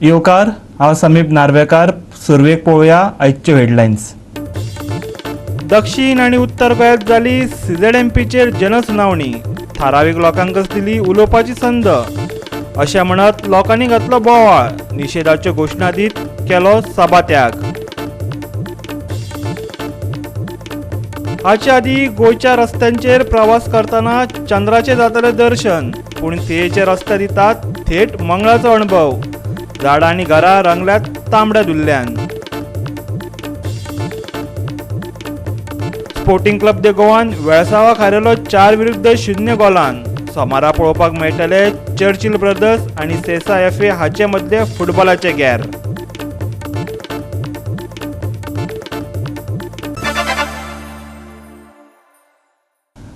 येवकार, हांव समीप नार्वेकार. सुरवेक पळोवया आयच्यो हेडलायन्स. दक्षिण आनी उत्तर गोंयांत जाली CZMPचेर जनसुनावणी. थारावीक लोकांकच दिली उलोवपाची संद अशें म्हणत लोकांनी घातलो बोवाळ. निशेधाच्यो घोशणा दीत केलो सभात्याग. हाचे आदी गोंयच्या रस्त्यांचेर प्रवास करतना चंद्राचें जातलें दर्शन, पूण तेचे रस्ते दितात थेट मंगळाचो अणभव. झाडां आनी घरां रंगल्यात तांबड्या धुल्ल्यान. स्पोर्टिंग क्लब दे गोवान वेळसावाक हारयलो 4-0 गोलान. सोमारा पळोवपाक मेळटले चर्चिल ब्रदर्स आनी सेसा FA हाचे मदले फुटबॉलाचे गॅर.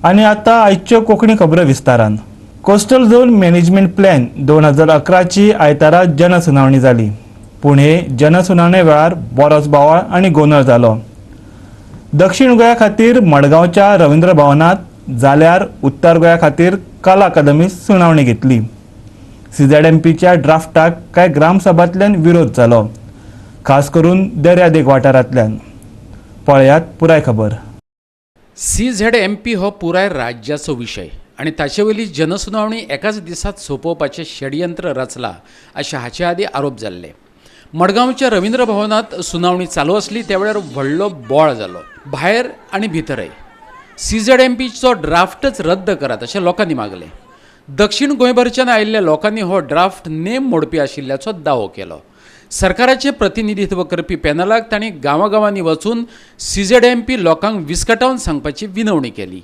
आनी आतां आयच्यो कोंकणी खबरो विस्तारान. कोस्टल झोन मॅनेजमेंट प्लॅन 2011ची आयतारा जनसुनावणी जाली. पूण हे जनसुनावणे वेळार बरोच बोवाळ आनी गोंदळ जालो. दक्षिण गोंया खातीर मडगांवच्या रवींद्र भवनात, जाल्यार उत्तर गोंया खातीर कला अकादमींत सुनावणी घेतली. CZMPच्या ड्राफ्टाक कांय ग्रामसभांतल्यान विरोध जालो, खास करून दर्यादेग वाठारांतल्यान. पळयात पुराय खबर. CZMP हो पुराय राज्याचो विशय आनी ताचे वयली जनसुनावणी एकाच दिसात सोंपोवपाचें षडयंत्र रचला अशें हाचे आदी आरोप जाल्ले. मडगांवच्या रवींद्र भवनात सुनावणी चालू आसली त्या वेळार व्हडलो बोळ जालो, भायर आनी भितरय. CZMPचो ड्राफ्टच रद्द करात अशें लोकांनी मागलें. दक्षिण गोंयभरच्यान आयिल्ल्या लोकांनी हो ड्राफ्ट नेम मोडपी आशिल्ल्याचो दावो केलो. सरकाराचें प्रतिनिधित्व करपी पॅनलाक तांणी गांवागांवांनी वचून CZMP लोकांक विस्कटावन सांगपाची विनवणी केली.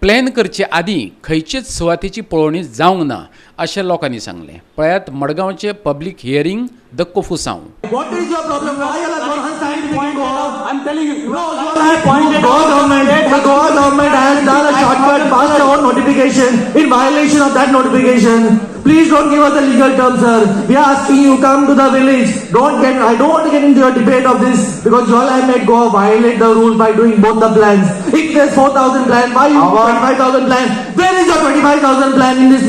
प्लॅन करचे आदीं खंयचेच सुवातेची पळोवणी जावंक ना अशें लोकांनी सांगलें. पळयात मडगांवचे पब्लीक हियरींग द कोफुसांव. What is your problem? Why you are not signing point? I'm telling you. No, you are point. The Goa government has done a shortcut, passed out notification in violation of that notification. Please don't give us the legal terms, sir. We are asking you come to the village. I don't want to get into your debate of this because you all may go violate the rules by doing both the plans. If there's 4,000 plan, why you 25,000 plan? Where is your 25,000 plan in this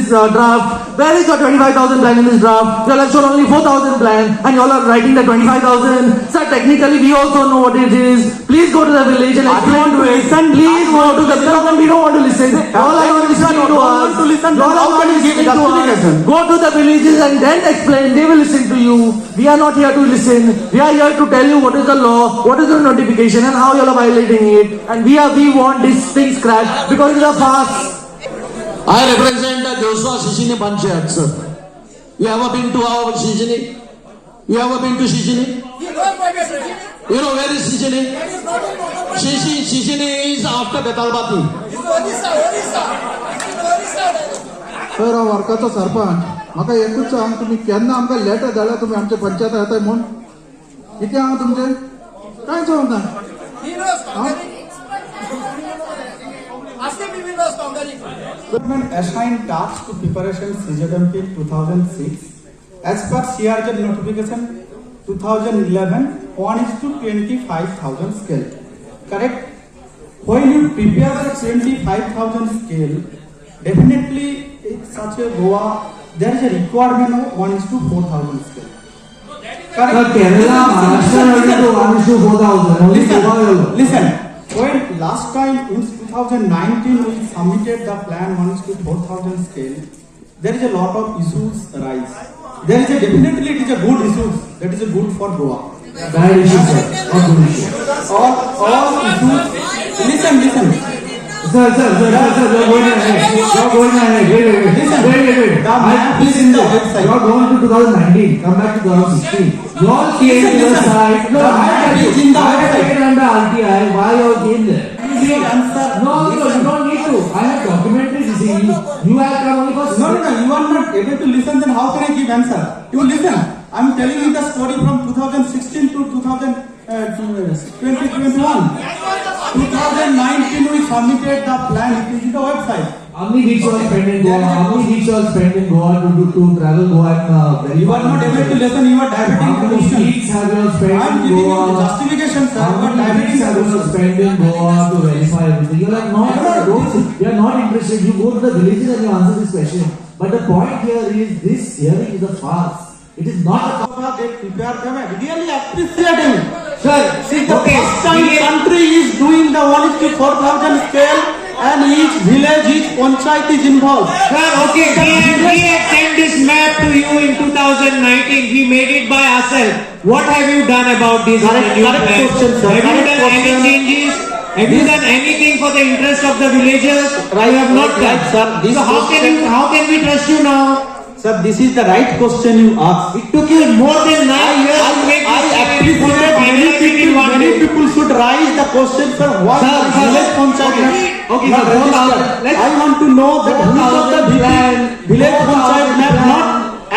draft? Where is your 25,000 plan in this draft? You all have shown only 4,000 plan and you all are writing the 25,000. Sir, technically we also know what it is. Please go to the village and explain to it. Please go to the village. We don't want to listen. All I want to listen to us. All I want to listen to us. Go to the villages and then explain. They will listen to you. We are not here to listen. We are here to tell you what is the law, what is the notification and how you all are violating it. And we want this thing scratched because it is a farce. I represent the Joshua Shishini Panchayat, sir. You ever been to our Shishini? You ever been to Shishini? You know where is Shishini? Shishini is after Betalbati. Sir हांव वर्काचो सरपंच. म्हाका एकूच सांग, तुमी केन्ना आमकां letter धाडल्या तुमी आमच्या पंचायत येताय म्हूण? कितें हांव तुमचें कांयच ना. Government assigned tasks to preparation CZMP 2006 as per CRJ notification 2011 1:25,000 scale. Correct? When you prepare the 25,000 scale, definitely in such a Goa there is a requirement of 1:4,000 scale. Correct? Kerala, Maharashtra only to 1:4,000. Listen. When last time in 2019 we submitted the plan 1:4,000 scale, there is a lot of issues arise. There is a definitely it is a good issues that is a good for Goa. Bad issue, sir. Not good issue. All issues. Listen. Sir, you're going ahead. Wait. Listen, wait. The map is in the website. You're going to 2019. Come back to 2016. You all came to the site. No, the map is in the website. Under RTI. Why you all came there? No, you don't need to. I have documentary to see. You have come only for... No. You are not able to listen. Then how can I give answer? You listen. I'm telling you the story from 2016 to 2021. 2019 we submitted the plan. It is in the website. How many weeks you all spent in Goa? How many weeks you all spent in Goa to travel Goa and You are not able to listen. You are diverting How many weeks have you all spent I'm in giving Goa? you the justification, sir. How many weeks have you all spent in Goa to verify everything? You are like, no, you are not interested. You go to the villages and you answer this question. But the point here is this hearing is a farce. It is not a They prepare them. I really appreciate him. sir. See the Okay, first time country is doing the 1:4,000 scale, and each village, each panchayat is involved. Sir, okay, we had sent this map to you in 2019. We made it by ourselves. What have you done about this? Correct new question, plan? sir. Have you Correct done any question. changes? Have you done anything for the interest of the villagers? Right, You have not right, done. sir. This So question- how can we trust you now? Sir, this is the right question you asked. It took you more than 9 years to make I this appreciate many people should raise the question, sir. What Sir, is sir, village panchayat? okay, not sir, registered. let's- I want to know that who is the 4,000 plan, village 4,000 panchayat map plan. not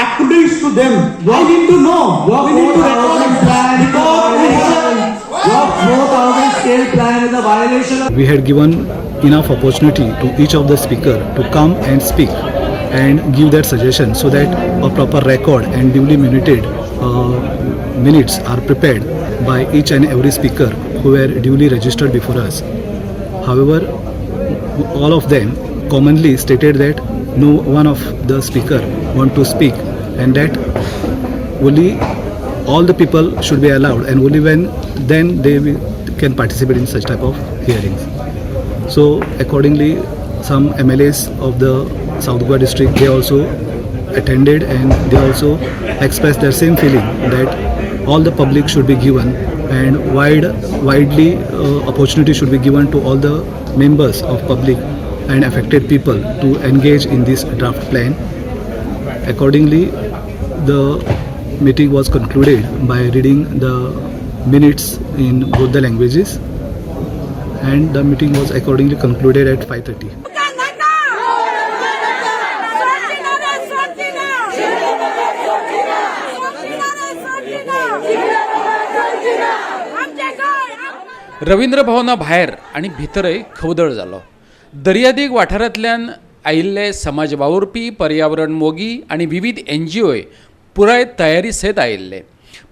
accredited to them. I need to know. We need to record it because we have Your 4,000 scale plan is a violation of We had given enough opportunity to each of the speaker to come and speak and give their suggestion so that a proper record and duly minuted minutes are prepared by each and every speaker who were duly registered before us. However, all of them commonly stated that no one of the speaker want to speak and that only all the people should be allowed and only when then they can participate in such type of hearings. So accordingly, some MLAs of the South Goa district, they also attended and they also expressed their same feeling that all the public should be given and widely opportunity should be given to all the members of public and affected people to engage in this draft plan. Accordingly, the meeting was concluded by reading the minutes in both the languages and the meeting was accordingly concluded at 5:30. Ravindra भवना भायर आणि भितरय खवदळ जालो. दर्यादेग वाठारांतल्यान आयिल्ले समाज वावुरपी, पर्यावरण मोगी आणि विविध NGOय पुराय तयारी सयत आयिल्ले.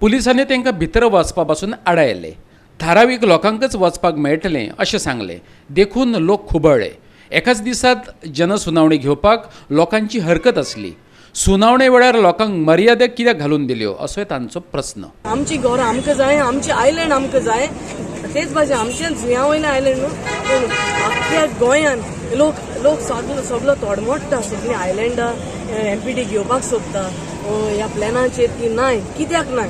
पुलिसांनी तांकां भितर वचपा पासून आडायले. थारावीक लोकांकच वचपाक मेळटलें अशें सांगलें. देखून लोक खुबळ्ळे. एकाच दिसात जनसुनावणी घेवपाक लोकांची हरकत आसली. सुनावणे वेळार लोकांक मर्यादा कित्याक घालून दिल्यो असोय तांचो प्रस्न. आमची घरां आमकां जाय, आमची आयलँड आमकां जाय. तेच भाशेन आमच्या जुंया वयलें आयलँड न्हू, आख्या गोंयान लोक सगळो तोडमोडटा. सगळीं आयलँडां MPD घेवपाक सोदता. ह्या प्लॅनाचेर की नाय, कित्याक नाय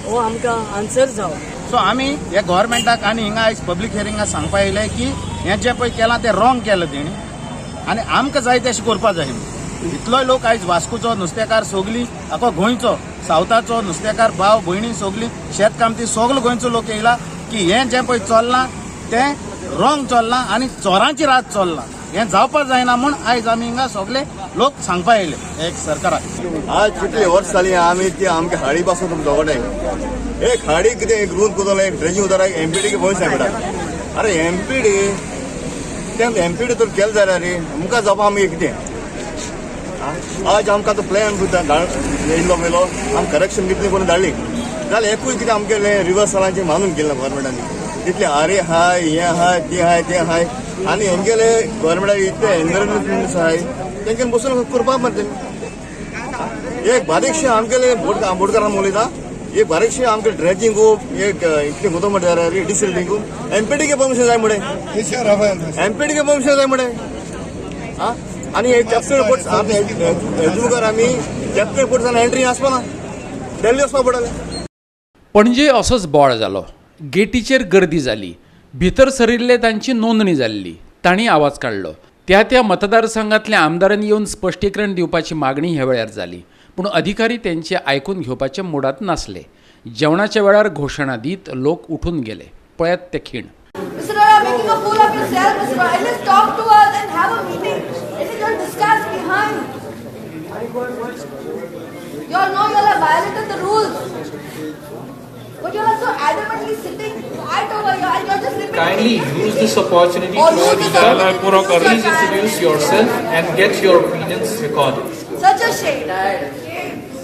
हो आमकां आन्सर जावो. सो आमी ह्या गव्हर्मेंटाक आनी हिंगा आयज पब्लीक हियरिंगाक सांगपा येयले की हें जें पळय केलां तें रॉंग केलां तेणी आनी आमकां जाय तशें करपा जाय. इतलोय लोक आयज वास्कोचो नुस्तेकार सगळीं आखो गोंयचो, सावथाचो नुस्तेकार भाव भयणी सगळीं शेतकामती सगळो गोंयचो लोक येयला की हें जें पळय चल्लां तें रॉंग चल्लां आनी चोरांची रात चल्लां. हें जावपा जायना म्हूण आयज आमी हिंगा सगळे लोक सांगपा येयले एक सरकाराक. आज कितले वर्स जालीं आमी ती आमगे हाडी पासून तुमचो जोगोडाय एक हाडी कितें एक रूल कोरतलो एक ड्रेजिंग उदराक MPD के भंय सांगता. अरे MPD तें MPD तर केलें जाल्यार रे आमकां जावपा आमी कितें आज आमकां तो प्लॅन येयलो पयलो आमी करेक्शन कितलें करून धाडली जाल्यार एकूय कितें आमगेलें रिवर्सलांचें मानून गेलें ना गव्हर्मेंटांनी. तितले आरे हाय हें हाय तें हाय आनी हेंगेले गव्हर्मेंटाक इतले एनवायरमेंट आहाय तेंच्यान बसून करपा मरे तेमी. एक बारीकशें आमगेले बोडकारान उलयता एक बारीकशें आमगे ड्रेजिंग एक इतलें उदक म्हणटा डिसिल्टिंग MPD के परमिशन जाय मुडे MPD के परमिशन जाय मुडे आनी एक चॅप्टर रिपोर्ट्स एजुमुखार आमी चॅप्टर रिपोर्ट्सान एंट्री आसपा ना दिल्ली वचपा पडटलें. पणजे असोच बोळ जालो. गेटीचेर गर्दी जाली. भितर सरिल्ले तांची नोंदणी जाल्ली. तांणी आवाज काडलो. त्या मतदारसंघातल्या आमदारांनी येवन स्पश्टीकरण दिवपाची मागणी ह्या वेळार जाली. पूण अधिकारी त्यांचे आयकून घेवपाच्या मुडात नासले. जेवणाच्या वेळार घोशणा दीत लोक उठून गेले. पळयात ते खीण. Mr. Rara, making a fool of yourself, Mr. Rara. At least talk to us and have a meeting. Let us just discuss behind. You all know you all have violated the rules. But you all are so adamantly sitting right over here and you are just repeating. Kindly use this opportunity Or to use this opportunity. please introduce yourself and get your opinions recorded. Such a shame.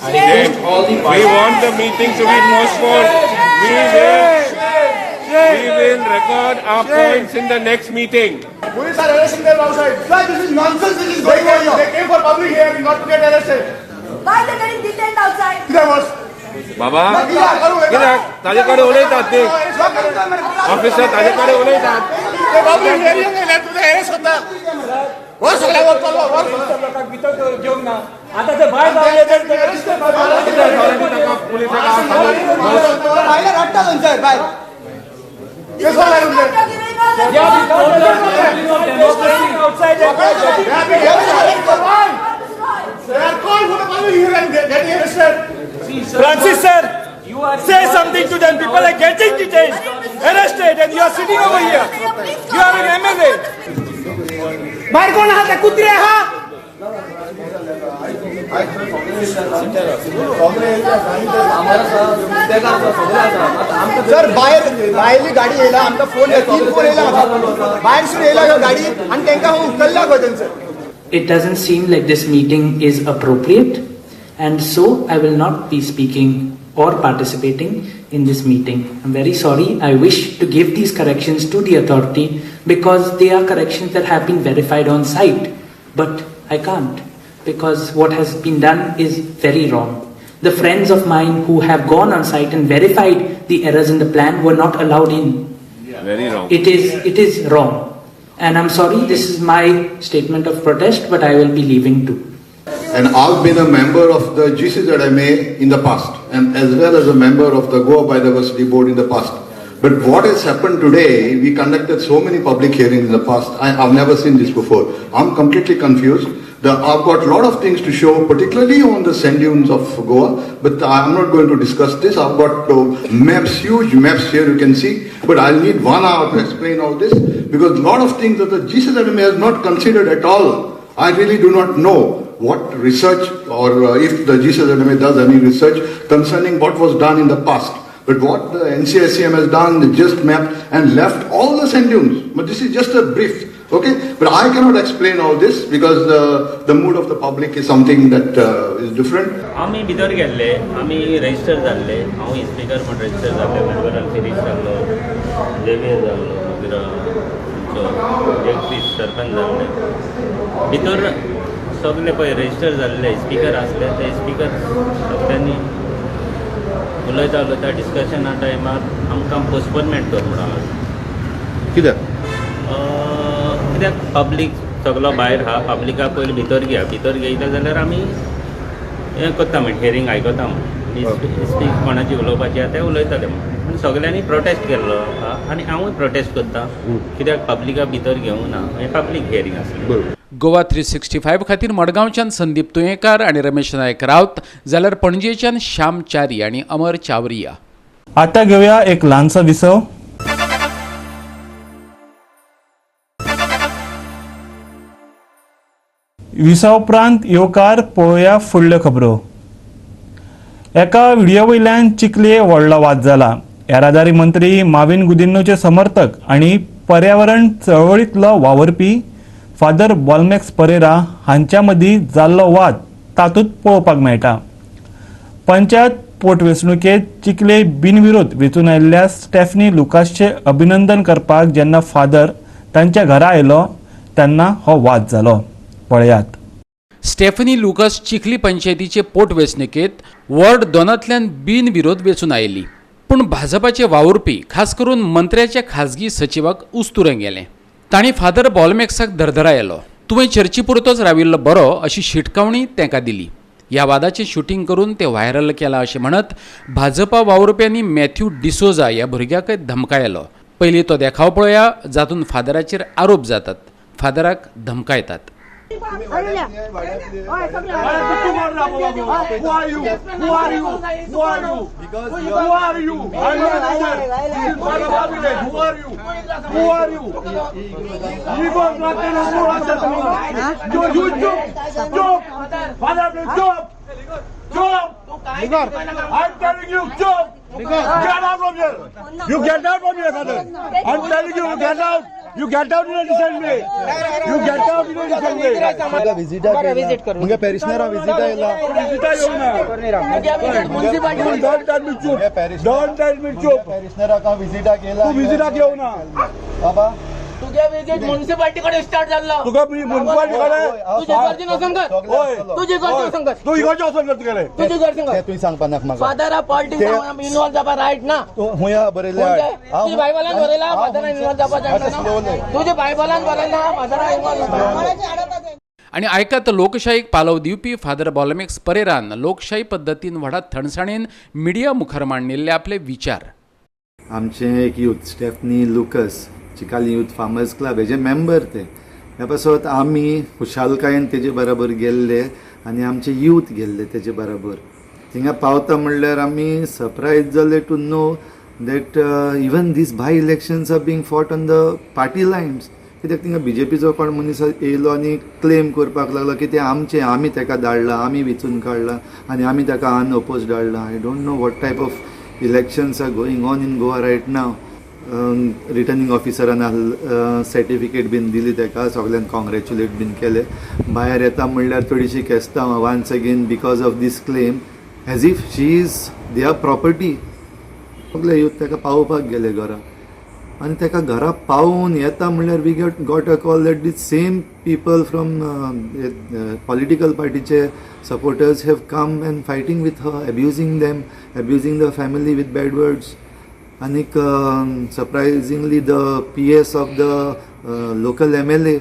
I get all the We want the meeting to be postponed. We will record our points in the next meeting. Police are arresting them outside. Sir, this is nonsense. This is going on here. They came for public hearing, not to get arrested. Why are they getting detained outside? बाबा कित्याक ताजे कडेन उलयतात ते officer ताजे कडेन उलयतात Francis sir, say something to them. People are getting detained, arrested, and you are sitting over here. You are an MLA. बाहेर कोण आहात कुत्रे आहात? सर भायली गाडी येयला आमकां फोन 3 फोन येयला भायर सून येयला गाडी आनी तांकां हांव उखल्ला गो थंयसर. It doesn't seem like this meeting is appropriate, and so I will not be speaking or participating in this meeting. I'm very sorry. I wish to give these corrections to the authority because they are corrections that have been verified on site. But I can't because what has been done is very wrong. The friends of mine who have gone on site and verified the errors in the plan were not allowed in. Very wrong. It is wrong. And I'm sorry, this is my statement of protest, but I will be leaving too. And I've been a member of the GCZMA in the past, and as well as a member of the Goa Biodiversity Board in the past. But what has happened today, we conducted so many public hearings in the past, I've never seen this before. I'm completely confused. I've got a lot of things to show, particularly on the sand dunes of Goa, but I'm not going to discuss this. I've got maps, huge maps here you can see, but I'll need 1 hour to explain all this, because a lot of things that the GCZMA has not considered at all. I really do not know what research or if the GCZMA does any research concerning what was done in the past. But what the NCSCM has done, they just mapped and left all the sand dunes. But this is just a brief, okay? But I cannot explain all this because the mood of the public is something that is different. आम्ही भितर गेल्ले आम्ही register जाल्ले हांव speaker म्हण register जाल्ले member फिरीस जाल्लो Xavier जाल्लो मागीर जगदीश सरपंच जाल्ले भितर सगळे पळय रजिस्टर जाल्ले स्पीकर आसले ते स्पीकर सगळ्यांनी उलयता डिस्कशना टायमार आमकां पोस्टपोनमेंट कर म्हणून कित्याक पब्लीक सगळो भायर आहा पब्लिकाक पयलीं भितर घेयता जाल्यार आमी हें करता म्हण हियरींग आयकता म्हण स्पीक कोणाची उलोवपाची आहा तें उलयताले म्हण सगळ्यांनी प्रोटेस्ट केल्लो आनी हांवूय प्रोटेस्ट करता कित्याक पब्लिकाक भितर घेवंक ना हें पब्लीक हियरींग आसलें. गोवा 365 खातीर मडगांवच्यान संदीप तुयेंकार आणि रमेश नायक रावत जाल्यार पणजेच्यान श्याम च्यारी आणि अमर चावरिया. आता घेऊया एक ल्हानसो विसव. विसव उपरांत येवकार पळोवया फुडल्यो खबरो. एका व्हिडिओ वयल्यान चिखले व्हडलो वाद जाला. येरादारी मंत्री माविन गुदिन्होचे समर्थक आणि पर्यावरण चळवळींतलो वावरपी फादर बॉलमॅक्स परेरा हांच्या मदीं जाल्लो वाद तातूंत पळोवपाक मेळटा. पंचायत पोटवेंचणुकेंत चिखले बिनविरोध वेंचून आयिल्ल्या स्टेफनी लुकासचे अभिनंदन करपाक जेन्ना फादर तांच्या घरा आयलो तेन्ना हो वाद जालो. पळयात. स्टेफनी लुकास चिखली पंचायतीचे पोटवेंचणुकेंत वॉर्ड 2तल्यान बिनविरोध वेंचून आयिल्ली, पूण भाजपाचे वावुरपी खास करून मंत्र्याच्या खाजगी सचिवाक उस्तुरें गेले. तांणी फादर बॉलमॅक्साक धरधरायलो. तुवें चर्ची पुरतोच राविल्लो बरो अशी शिटकावणी तांकां दिली. ह्या वादाचें शूटिंग करून ते व्हायरल केलां अशें म्हणत भाजपा वावुरप्यांनी मॅथ्यू डिसोजा ह्या भुरग्याकय धमकायलो. पयलीं तो देखाव पळया जातून फादराचेर आरोप जातात. फादराक धमकायतात. Who are you? Who are you? Who are you? Who are you? Because who are you? Who are you? Who are you? You go not you chop. Father, chop. Chop. I'm telling you, chop. Get out from here. You get out from here, father. I'm telling you, get out. You get out in a decent way. You get out in a decent way. मला visit करू मुझे पेरिशनरा visit आयला Don't tell me चुप. Don't tell me चुप. पेरिशनरा का visit केला तू visit घेऊ ना बाबा तुझे विजिट म्युन्सिपाल्टी कडे स्टार्ट झालं तुका म्युन्सिपाल्टी कडे तुझे घरची नसंगत तुझी घरची असंगत तू इकडच्या असं करत गेले तुझी घरची तुही सांगपा नाका म्हाका फादर पॉलिटिक्स इन्वॉल्व जावपा रायट ना हुया बरयल्या तुझी बायबलान बरयला फादर इन्वॉल्व जावपा जायना तुझी बायबलान बरयला फादर इन्वॉल्व आणि ऐकत लोकशाहीक पालव दिवपी फादर बॉलमिक्स परेरान लोकशाही पद्दतीन व्हडा थणसाणीन मिडिया मुखार मांडिल्ले आपले विचार. आमचे एक youth Stephanie Lucas Chicalim youth farmers club हेजे मेंबर ते ह्या पासत आमी खुशालकायेन तेजे बरोबर गेल्ले आनी आमचे यूथ गेल्ले तेजे बरोबर थिंगा पावता म्हणल्यार आमी सरप्रायज जाले to know that even these by elections are being fought on the party lines कित्याक थिंगा बीजेपीचो कोण मनीस येयलो आनी क्लेम करपाक लागलो की ते आमचे आमी ताका धाडला आमी वेंचून काडला आनी आमी ताका अनओपोज धाडला. I don't know what type of elections are going on in Goa right now. Returning ऑफिसरान सर्टिफिकेट बीन दिली ताका सगळ्यांक कॉंग्रेच्युलेट बीन केले. भायर येता म्हणल्यार थोडीशी केस्तां once again because of this claim as if she is their property. सगळे यूथ ताका पावोवपाक गेले घरा आनी ताका घरा पावून येता म्हणल्यार we got a call that this same people from political पार्टीचे supporters have come and fighting with her abusing them abusing the family with bad words. आनीक surprisingly the PS of the local MLA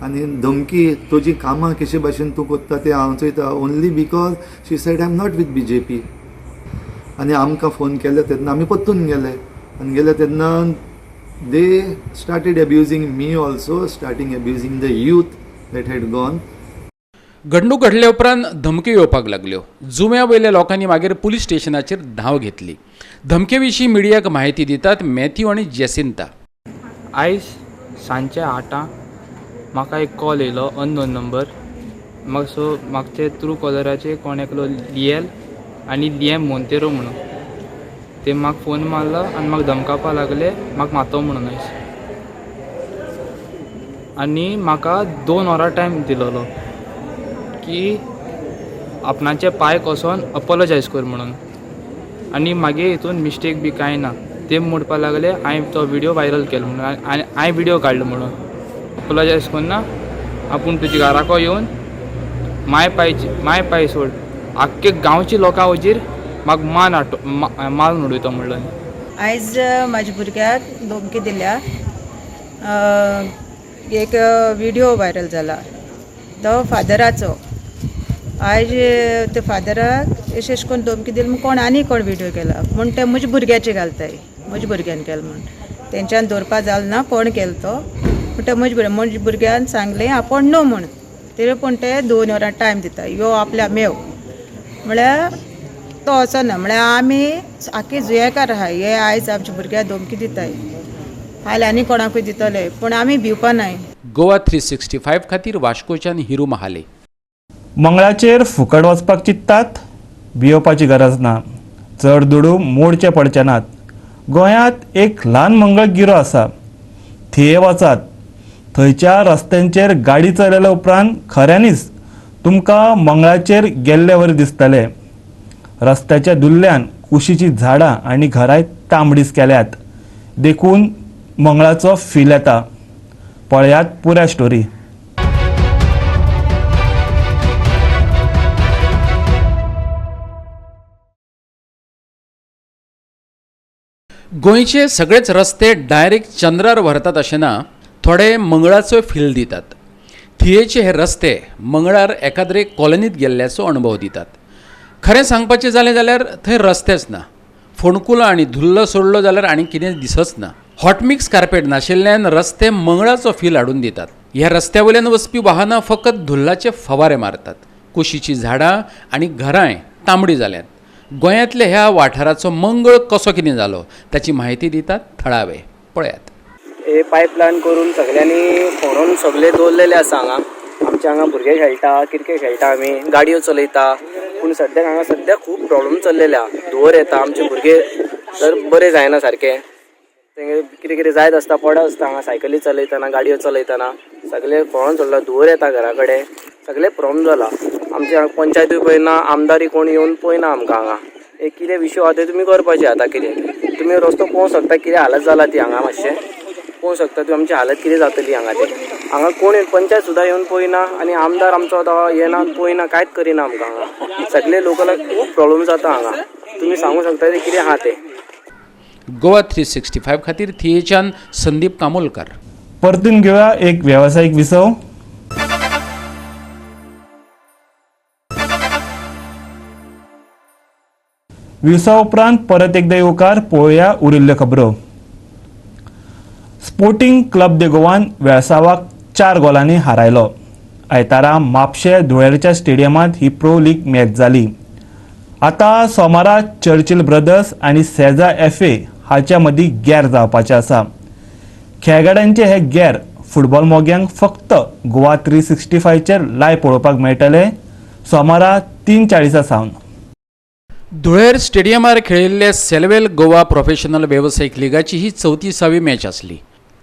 आनी धमकी तुजी कामां कशे भाशेन तूं कोत्ता तें हांव Choyta only because she said I am not with BJP. आनी आमकां फोन केले तेन्ना आमी परतून गेले आनी गेले तेन्ना they started abusing me also starting abusing the youth that had gone. घडणूक घडले उपरांत धमक्यो येवपाक लागल्यो. जुम्या वयल्या लोकांनी मागीर पुलीस स्टेशनाचेर धांव घेतली. धमके विशीं मिडियाक म्हायती दितात मॅथ्यू आनी जेसिंता. आयज सांजचे 8 म्हाका एक कॉल येयलो अननोन नंबर म्हाका ते थ्रू कॉलराचे कोण एकलो लियल आनी लिएम मोंतेरो म्हणून ते म्हाका फोन मारलो आनी म्हाका धमकावपा लागले म्हाका मातो म्हणून आयज. आनी म्हाका 2 वरां टायम दिलोलो की आपणाचे पांय कोसोन अपोलोजायज कर म्हणून. आनी मागीर हितून मिस्टेक बी कांय ना. ते म्हणपा लागले हांवें तो विडियो व्हायरल केलो म्हणून आनी हांवें विडियो काडलो म्हणून. अपोलोजायज करना आपूण तुज्या घराको येवन माय पांय सोड आख्खे गांवची लोकां वचीर म्हाका मारून उडयता म्हणलो. आयज म्हाज्या भुरग्याक धमकी दिल्या. एक विडियो व्हायरल जाला तो फादराचो. आयज त्या फादराक अशें करून धमकी दिली म्हूण कोण आनी कोण विडियो केला म्हूण ते म्हज्या भुरग्याचे घालताय. म्हज्या भुरग्यान केलो म्हूण तेंच्यान दवरपा जालो ना कोण केलो तो पूण ते म्हज्या भुरग्यान सांगलें आपूण न्हू म्हूण तरी पूण ते 2 वरां टायम दिता यो आपल्या मेव म्हळ्यार तो असो ना. म्हळ्यार आमी आख्खी जुयेकार आहाय हे आयज आमच्या भुरग्याक धमकी दिताय फाल्यां आनी कोणाकूय दितले पूण आमी भिवपा नाय. गोवा 365 खातीर वास्कोच्यान हिरू महाले. मंगळाचेर फुकट वचपाक चिंततात भियोवपाची गरज ना. चड दुडू मोडचे पडचे नात. गोंयांत एक ल्हान मंगळ गिरो आसा. थिये वचात थंयच्या रस्त्यांचेर गाडी चलयल्या उपरांत खऱ्यांनीच तुमकां मंगळाचेर गेल्ले वरी दिसतले. रस्त्याच्या दुल्ल्यान कुशीची झाडां आनी घराय तांबडीस केल्यात. देखून मंगळाचो फील येता. पळयात पुराय स्टोरी. गोंयचे सगळेच रस्ते डायरेक्ट चंद्रार व्हरतात अशें ना. थोडे मंगळाचो फील दितात. थियेचे हे रस्ते मंगळार एकाद्रे कॉलनीत गेल्ल्याचो अणभव दितात. खरें सांगपाचें जालें जाल्यार थंय रस्तेच ना. फोणकुलो आनी धुल्लो सोडलो जाल्यार आनी कितें दिसच ना. हॉटमिक्स कार्पेट नाशिल्ल्यान रस्ते मंगळाचो फील हाडून दितात. ह्या रस्त्या वयल्यान वचपी वाहनां फकत धुल्लाचे फवारे मारतात. कुशीची झाडां आनी घरांय तांबडी जाल्यात. गोंयांतल्या ह्या वाठाराचो मंगळ कसो कितें जालो ताची म्हायती दितात थळावे. पळयात. हे पायपलायन करून सगळ्यांनी फोडून सगळे दवरलेले आसा हांगा. आमचे हांगा भुरगे खेळटा क्रिकेट खेळटा आमी गाडयो चलयता पूण सद्याक हांगा सद्याक खूब प्रॉब्लम चल्लेले आहा. धुंवर येता आमचे भुरगे तर बरे जायना सारके. तेंगे कितें कितें जायत आसता पडत आसता हांगा सायकली चलयतना गाडयो चलयतना सगळे फोडून सोडला. धुंवर येता घरा कडेन सगळे प्रॉब्लम जाला. आमचे हांगा पंचायतूय पळयना आमदारी कोण येवन पळयना आमकां हांगा. एक कितें विशय आहा ते तुमी करपाचे आतां कितें तुमी रस्तो पळोवंक शकता कितें हालत जाला ती हांगा मातशें पळोवंक शकता तूं आमची हालत कितें जातली हांगा कोण पंचायत सुद्दां येवन पळयना आनी आमदार आमचो आतां येना पळयना कांयच करिना आमकां हांगा सगळे लोकलाक खूब प्रॉब्लेम जाता हांगा तुमी सांगूंक शकता ते कितें आहा तें. गोवा 365 खातीर थिएच्यान संदीप कामोलकर. परतून घेऊया एक व्यावसायिक विसव. विसव उपरांत परत एकदा येवकार पळोवया उरिल्ल्यो खबरो. स्पोर्टिंग क्लब दे गोवान वेळसावाक 4 गोलांनी हारायलो. आयतारा म्हापशे धुळेरच्या स्टेडियमांत ही प्रो लीग मॅच जाली. आतां सोमारा चर्चिल ब्रदर्स आनी सेजा FA हाच्या मदीं गॅर जावपाचें आसा. खेळगड्यांचे हे गॅर फुटबॉल मोग्यांक फक्त गोवा 365चेर लायव्ह पळोवपाक मेळटले सोमारा 3:40 सावन. धुळेर स्टेडियमार खेळिल्ले सेल्वेल गोवा प्रोफेशनल वेवसायीक लिगाची ही 34वी मॅच आसली.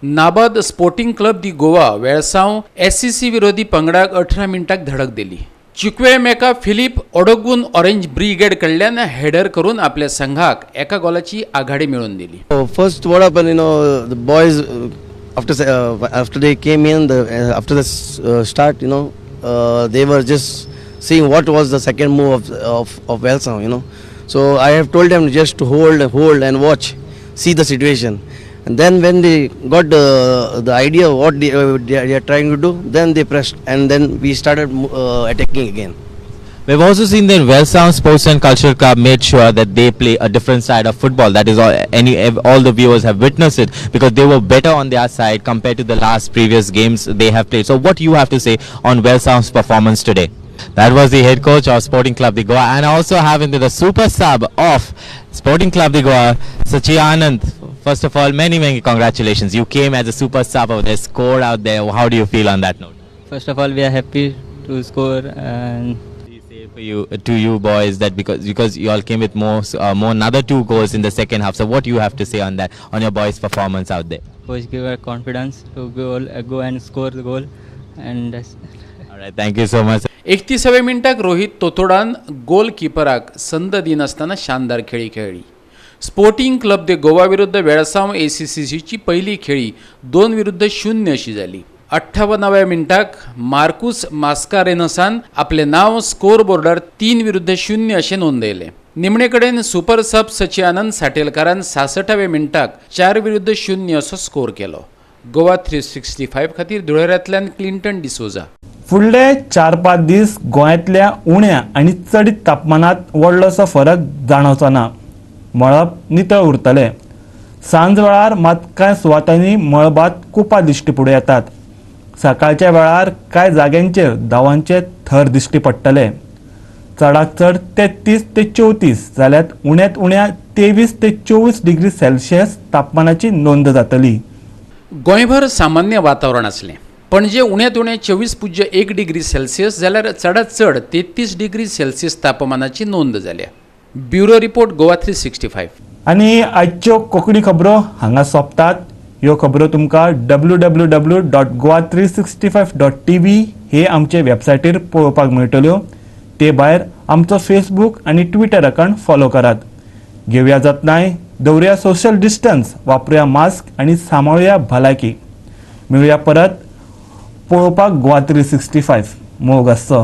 नाबाद स्पोर्टिंग क्लब दी गोवा वेळसांव SCC विरोधी पंगडाक 18 मिनटांक धडक दिली. चिक्वे मेका फिलिप ओडोगून ऑरेंज ब्रिगेड कडल्यान हेडर करून आपल्या संघाक एका गोलाची आघाडी मिळवून दिली. First, what happened? The boys after they came in, after the start, they were just seeing what was the second move of Wellsound. So I have told them just to hold and watch, see the situation. And then when they got the idea of what they are trying to do, then they pressed and then we started attacking again. We've also seen that Wellsound Sports and Cultural Club made sure that they play a different side of football. That is all the viewers have witnessed it because they were better on their side compared to the previous games they have played. So what you have to say on Wellsound's performance today? That was the head coach of Sporting Club de Goa, and also having the super sub of Sporting Club de Goa, Sachi Anand. First of all, many congratulations. You came as a super sub out there, scored out there. How do you feel on that note? First of all, we are happy to score, and to you boys that because you all came with more another 2 goals in the second half. So what you have to say on that, on your boys' performance out there? coach give us confidence to go and score the goal, and that's all right. Thank you so much. 31व्या मिनिटाक Rohit तोतोडान गोल किपराक संद दिनासतना शानदार खेळी खेळली. Sporting club दे गोवा विरुद्ध वेळसांव ACCची पहिली खेळी 2-0 अशी झाली. 58व्या मिनिटाक मार्कुस मास्कारेनसान आपले नाव स्कोर बोर्डार 3-0 असे नोंदयले. निमणे कडेन सुपर सब सची आनंद साटेलकारान 66व्या मिनिटाक 4-0 असो स्कोर केलो. गोवा 365 खातीर धुळेरांतल्यान क्लिंटन डिसोजा. फुडले 4-5 दीस गोंयांतल्या उण्या आनी चड तापमानात व्हडलोसो फरक जाणवचो ना. मळब नितळ उरतले. सांज वेळार मात कांय सुवातांनी मळबात कुपां दिश्टी फुडें येतात. सकाळच्या वेळार कांय जाग्यांचेर धावांचे थर दिश्टी पडटले. चडाक चड 33 ते 34 जाल्यार उण्यांत उण्या 23 ते 24 डिग्री सेल्सियस तापमानाची नोंद जातली. गोंयभर सामान्य वातावरण असलें. पणजे उण्यांत उणें 24.1 डिग्री सेल्सियस जाल्यार चडांत चड 33 डिग्री सेल्सियस तापमानाची नोंद जाल्या. Bureau report Goa 365. आनी आजच्यो कोंकणी खबरो हांगा सोंपतात. ह्यो खबरो तुमकां www.goa365.tv हे आमचे वेबसायटीर पळोवपाक मेळटल्यो. ते भायर आमचो फेसबूक आनी ट्विटर अकाउंट फॉलो करात. घेवया जतनाय, दवरुया सोशल डिस्टन्स, वापरुया मास्क आनी सांबाळुया भलायकी. मेळुया परत पळोवपाक गोवा 365. मोग आसचो.